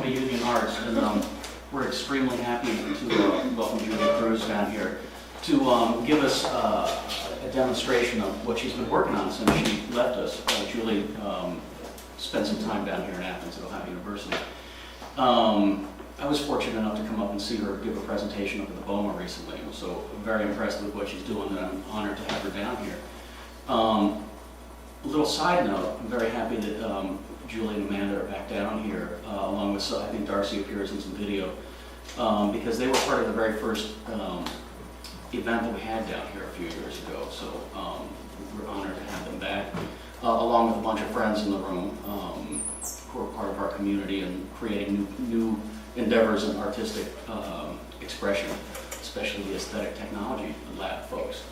welcome to Union Arts, and we're extremely happy to welcome Julie Cruse down here to give us a demonstration of what she's been working on since she left us. Julie spent some time down here in Athens at Ohio University. I was fortunate enough to come up and see her give a presentation up at the BOMA recently, so I'm very impressed with what she's doing, and I'm honored to have her down here. A little side note, I'm very happy that Julie and Amanda are back down here, along with, I think Darcy appears in some video, because they were part of the very first event that we had down here a few years ago, so we're honored to have them back, along with a bunch of friends in the room who are part of our community and creating new endeavors in artistic expression, especially the aesthetic technology lab folks.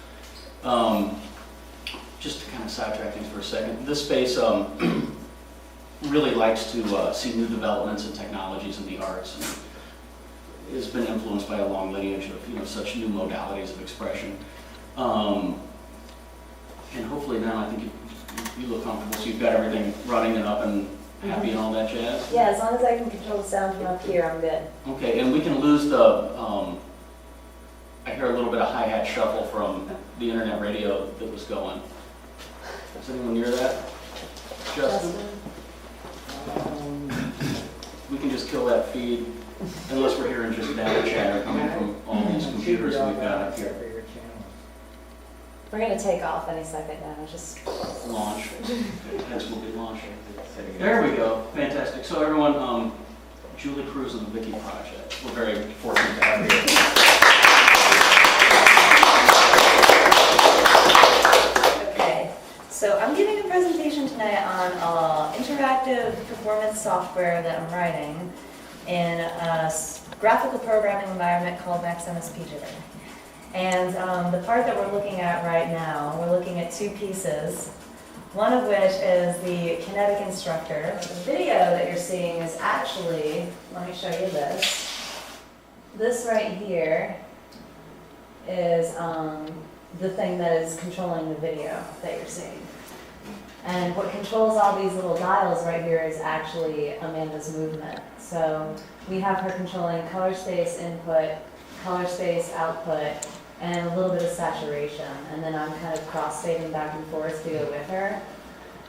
Just to kind of sidetrack things for a second, this space really likes to see new developments and technologies in the arts, and has been influenced by a long lineage of such new modalities of expression. And hopefully now I think you look comfortable, so you've got everything running and up and happy and all that jazz? Yeah, as long as I can control the sound from up here, I'm good. Okay, and we can lose the, I hear a little bit of hi-hat shuffle from the internet radio that was going. Does anyone hear that? Justin? We can just kill that feed, unless we're hearing just data chatter coming from all these computers that we've got up here. We're going to take off any second now, just launch. Next will be launch. There we go. Fantastic. So everyone, Julie Cruse and the VICKi Project. We're very fortunate to have you here. Okay, so I'm giving a presentation tonight on interactive performance software that I'm writing in a graphical programming environment called Max MSP Jitter. And the part that we're looking at right now, we're looking at two pieces, one of which is the Kinetic instructor. The video that you're seeing is actually, let me show you this. This right here is the thing that is controlling the video that you're seeing. And what controls all these little dials right here is actually Amanda's movement. So we have her controlling color space input, color space output, and a little bit of saturation, and then I'm kind of cross-fading back and forth to go with her.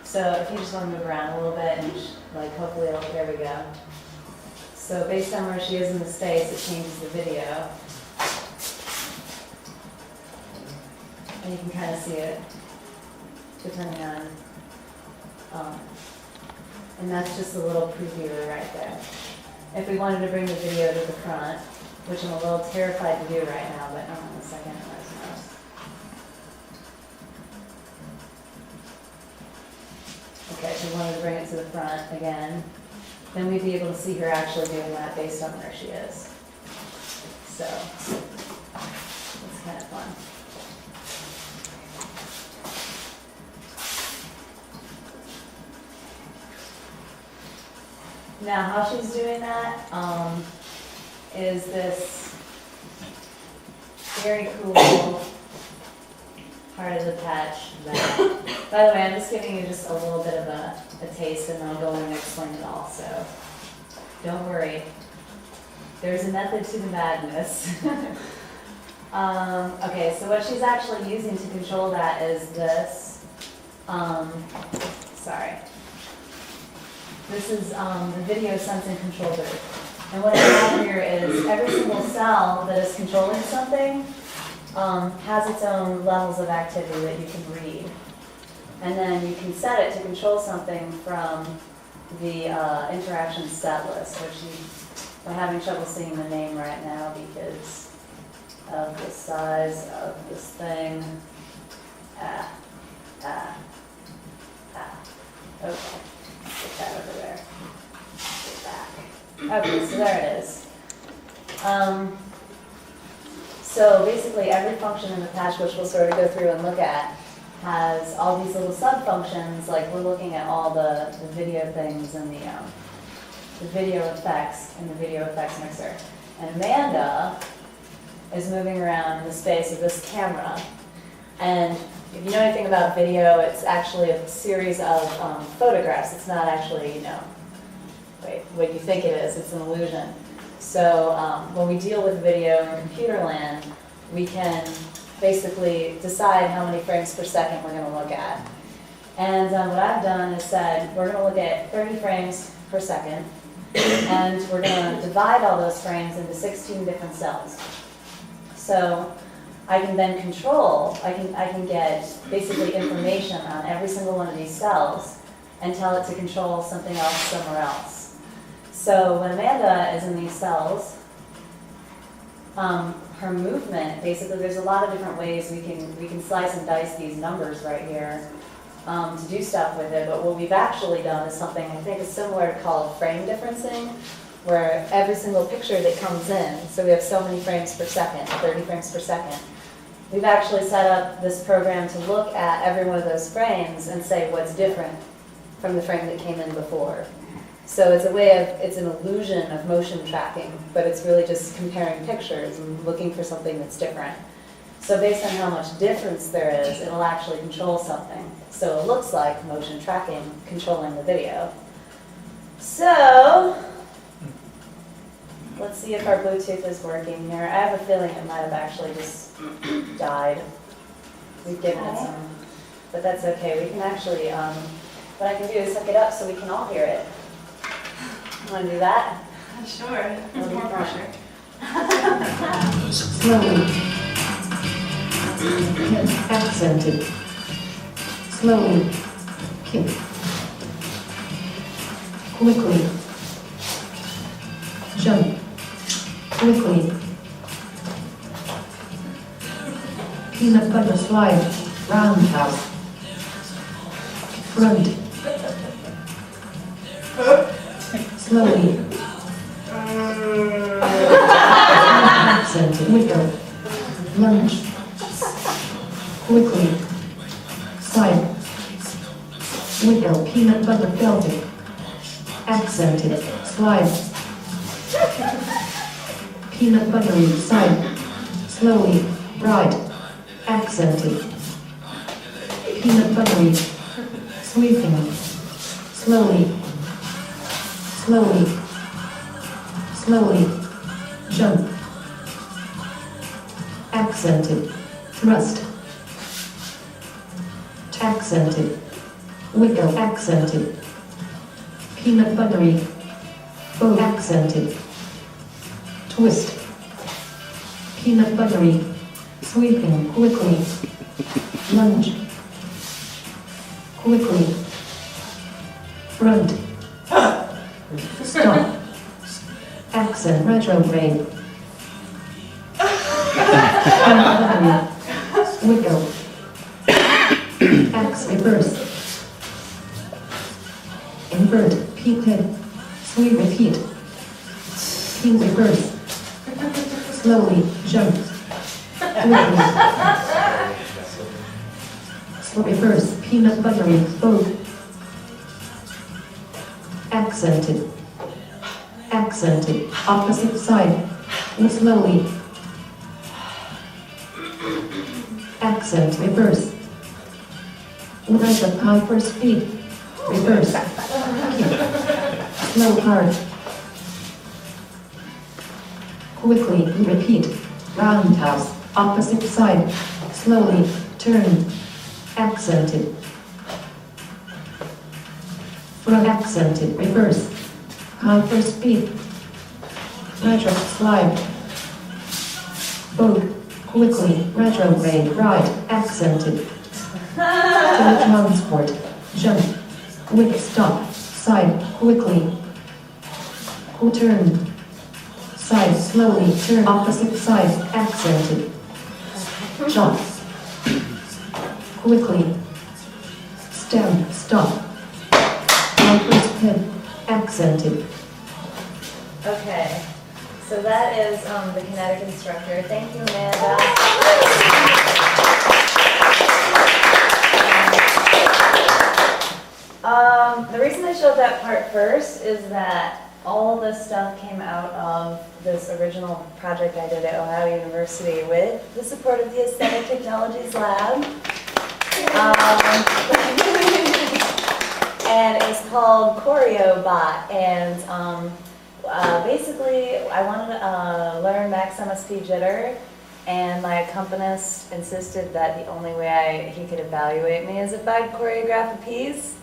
So if you just want to move around a little bit, and hopefully, there we go. So based on where she is in the space, it changes the video. And you can kind of see it, depending on, and that's just a little previewer right there. If we wanted to bring the video to the front, which I'm a little terrified to do right now, but hold on a second. Okay, so we wanted to bring it to the front again. Then we'd be able to see her actually doing that based on where she is. So, it's kind of fun. Now, how she's doing that, is this very cool part of the patch that, by the way, I'm just giving you just a little bit of a taste, and I'll go in and explain it all, so don't worry. There's a method to the madness. Okay, so what she's actually using to control that is this, sorry. This is the video sensing control booth. And what I have here is every single cell that is controlling something has its own levels of activity that you can read. And then you can set it to control something from the interaction set list, which I'm having trouble seeing the name right now because of the size of this thing. Okay, get that over there. Get back. Okay, so there it is. So basically every function in the patch, which we'll sort of go through and look at, has all these little sub-functions, like we're looking at all the video things and the video effects and the video effects mixer. And Amanda is moving around in the space of this camera. And if you know anything about video, it's actually a series of photographs. It's not actually, what you think it is. It's an illusion. So when we deal with video in computer land, we can basically decide how many frames per second we're going to look at. And what I've done is said we're going to look at 30 frames per second, and we're going to divide all those frames into 16 different cells. So I can then control, I can get basically information on every single one of these cells and tell it to control something else somewhere else. So when Amanda is in these cells, her movement, basically there's a lot of different ways we can slice and dice these numbers right here to do stuff with it, but what we've actually done is something I think is similar to called frame differencing, where every single picture that comes in, so we have so many frames per second, 30 frames per second, we've actually set up this program to look at every one of those frames and say what's different from the frame that came in before. So it's a way of, it's an illusion of motion tracking, but it's really just comparing pictures and looking for something that's different. So based on how much difference there is, it'll actually control something. So it looks like motion tracking controlling the video. So let's see if our Bluetooth is working here. I have a feeling it might have actually just died. We've given it some, but that's okay. We can actually, what I can do is hook it up so we can all hear it. Want to do that? Sure. It's more pressure. Slowly. Accented. Slowly. Kick. Quickly. Jump. Quickly. Peanut butter slide. Roundhouse. Front. Slowly. Accented. Wiggle. Lunge. Quickly. Side. Wiggle. Peanut butter belted. Accented. Slide. Peanut buttery. Side. Slowly. Right. Accented. Peanut buttery. Sweeping. Slowly. Slowly. Slowly. Jump. Accented. Thrust. Accented. Wiggle. Accented. Peanut buttery. Bow. Accented. Twist. Peanut buttery. Sweeping. Quickly. Lunge. Quickly. Front. Stop. Accent. Retrograde. Wiggle. Axe. Reverse. Invert. Peak head. Sweep. Repeat. Pin. Reverse. Slowly. Jump. Quickly. Slow. Reverse. Peanut buttery. Both. Accented. Accented. Opposite side. And slowly. Accent. Reverse. Right up high for speed. Reverse. Slow hard. Quickly. Repeat. Roundhouse. Opposite side. Slowly. Turn. Accented. Front. Accented. Reverse. High for speed. Retro. Slide. Both. Quickly. Retrograde. Right. Accented. Teletransport. Jump. Quick stop. Side. Quickly. Turn. Side. Slowly. Turn. Opposite side. Accented. Jump. Quickly. Stand. Stop. First head. Accented. Okay, so that is the Kinetic instructor. Thank you, Amanda. The reason I showed that part first is that all this stuff came out of this original project I did at Ohio University with the support of the Aesthetic Technologies Lab. and it's called Choreobot. And basically, I wanted to learn Max MSP jitter, and my accompanist insisted that the only way he could evaluate me is if I'd choreograph a piece.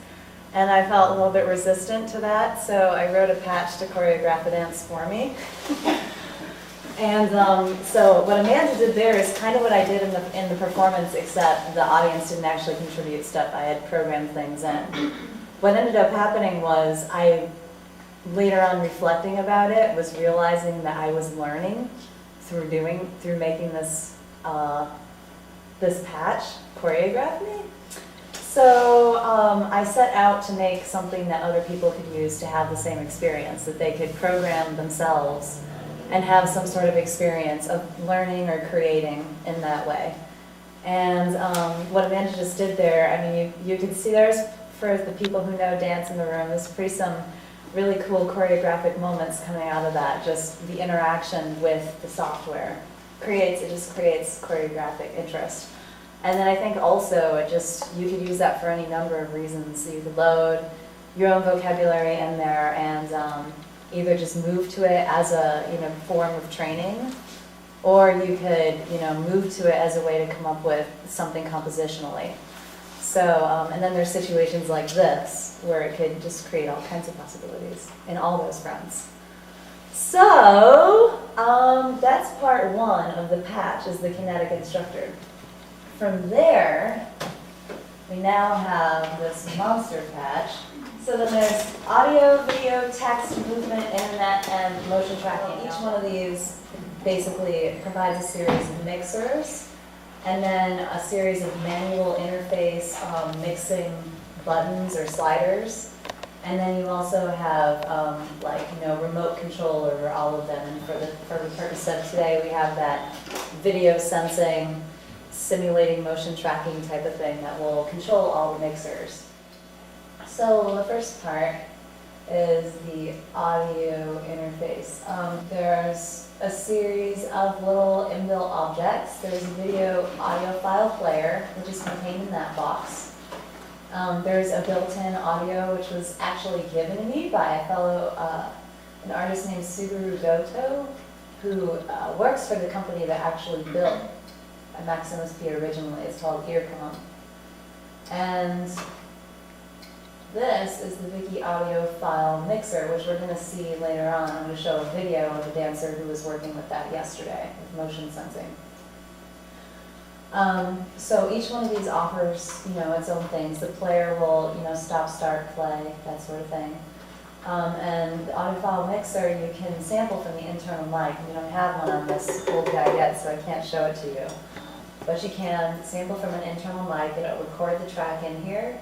And I felt a little bit resistant to that, so I wrote a patch to choreograph a dance for me. And so what Amanda did there is kind of what I did in the performance, except the audience didn't actually contribute stuff. I had programmed things in. What ended up happening was I, later on reflecting about it, was realizing that I was learning through making this this patch choreograph me. So I set out to make something that other people could use to have the same experience, that they could program themselves and have some sort of experience of learning or creating in that way. And what Amanda just did there, I mean, you could see there's, for the people who know dance in the room, there's some really cool choreographic moments coming out of that. Just the interaction with the software just creates choreographic interest. And then I think also you could use that for any number of reasons. So you could load your own vocabulary in there and either just move to it as a form of training, or you could move to it as a way to come up with something compositionally. So and then there's situations like this where it could just create all kinds of possibilities in all those fronts. So that's part one of the patch, is the kinetic instructor. From there, we now have this monster patch. So then there's audio, video, text, movement, internet, and motion tracking. Each one of these basically provides a series of mixers, and then a series of manual interface mixing buttons or sliders. And then you also have remote control over all of them. And for the purpose of today, we have that video sensing, simulating motion tracking type of thing that will control all the mixers. So the first part is the audio interface. There's a series of little inbuilt objects. There's a video audio file player, which is contained in that box. There's a built-in audio, which was actually given to me by an artist named Subaru Goto, who works for the company that actually built a Max MSP originally. It's called Earcom. And this is the VICKi audio file mixer, which we're going to see later on. I'm going to show a video of a dancer who was working with that yesterday, with motion sensing. So each one of these offers, its own things. The player will, stop, start, play, that sort of thing. And the audio file mixer, you can sample from the internal mic. We don't have one on this old guy yet, so I can't show it to you. But you can sample from an internal mic. It'll record the track in here.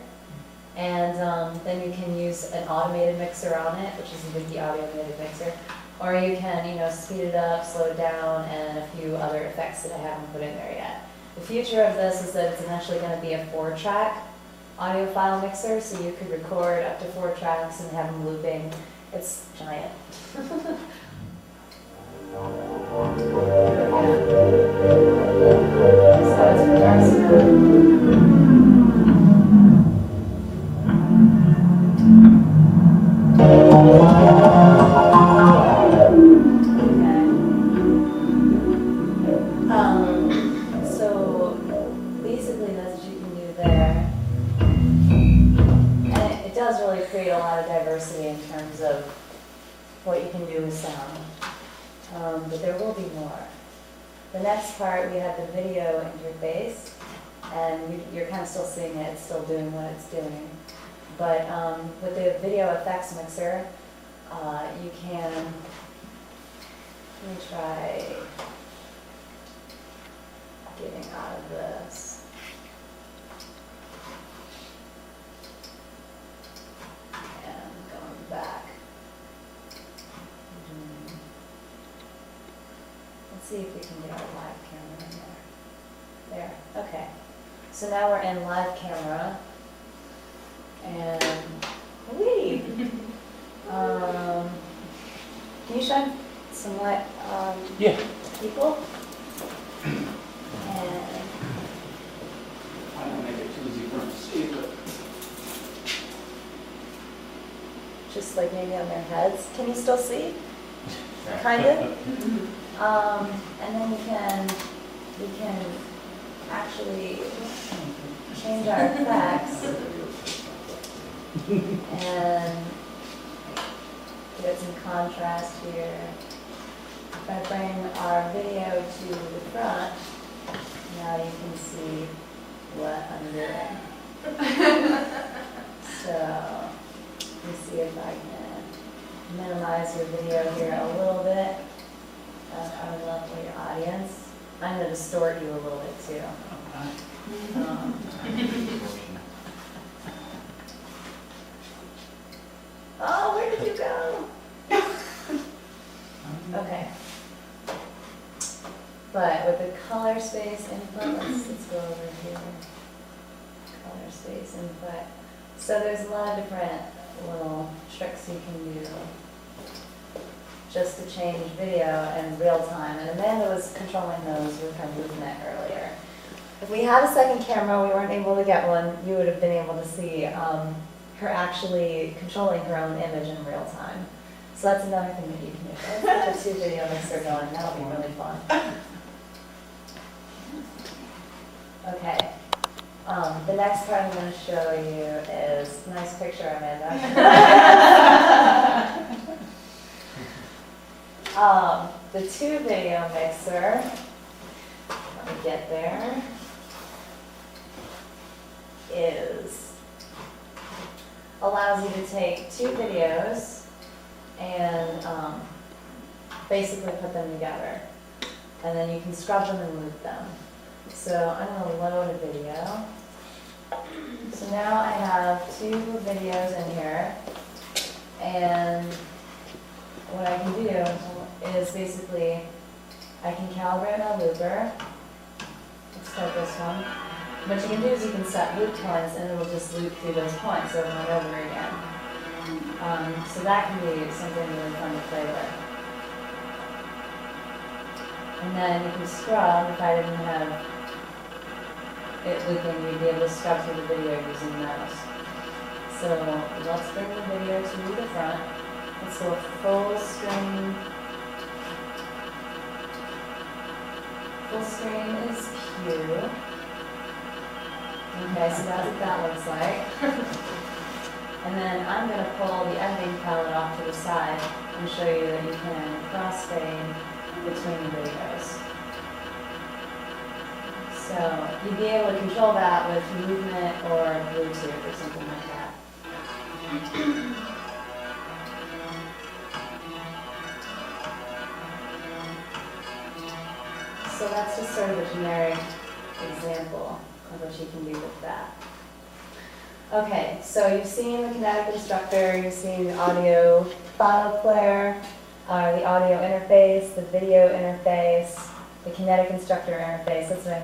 And then you can use an automated mixer on it, which is a VICKi audio automated mixer. Or you can, speed it up, slow it down, and a few other effects that I haven't put in there yet. The future of this is that it's eventually going to be a 4-track audio file mixer, so you could record up to 4 tracks and have them looping. It's giant. So it's dark. So basically that's what you can do there. And it does really create a lot of diversity in terms of what you can do with sound. But there will be more. The next part, we have the video interface, and you're kind of still seeing it, it's still doing what it's doing. But with the video effects mixer, you can, let me try getting out of this. And going back. Let's see if we can get our live camera in there. There, okay. So now we're in live camera. And whee! Can you shine some light on people? And I don't make it too easy for them to see, but just like maybe on their heads. Can you still see? Kind of. And then we can actually change our effects and get some contrast here. If I bring our video to the front, now you can see what I'm doing. So, let me see if I can minimize your video here a little bit. I would love for your audience. I'm going to distort you a little bit too. Oh, where did you go? Okay. But with the color space input, let's go over here. Color space input. So there's a lot of different little tricks you can do just to change video in real time. And Amanda was controlling those with her movement earlier. If we had a second camera, we weren't able to get one, you would have been able to see her actually controlling her own image in real time. So that's another thing that you can do. Let's get the 2 video mixer going. That'll be really fun. Okay. The next part I'm going to show you is, nice picture, Amanda. The 2 video mixer, let me get there, allows you to take 2 videos and basically put them together. And then you can scrub them and loop them. So I'm going to load a video. So now I have 2 videos in here, and what I can do is basically I can calibrate my looper. Let's start this one. What you can do is you can set loop points, and it will just loop through those points over and over again. So that can be something really fun to play with. And then you can scrub. If I didn't have it looping, you'd be able to scrub through the video using those. So let's bring the video to the front. Let's go full screen. Full screen is Q. Okay, so that's what that looks like. And then I'm going to pull the editing palette off to the side and show you that you can crossfade between the videos. So you'd be able to control that with movement or Bluetooth or something like that. So that's just sort of a generic example of what you can do with that. Okay, so you've seen the Kinetic instructor, you've seen the audio file player, the audio interface, the video interface, the Kinetic instructor interface. That's what I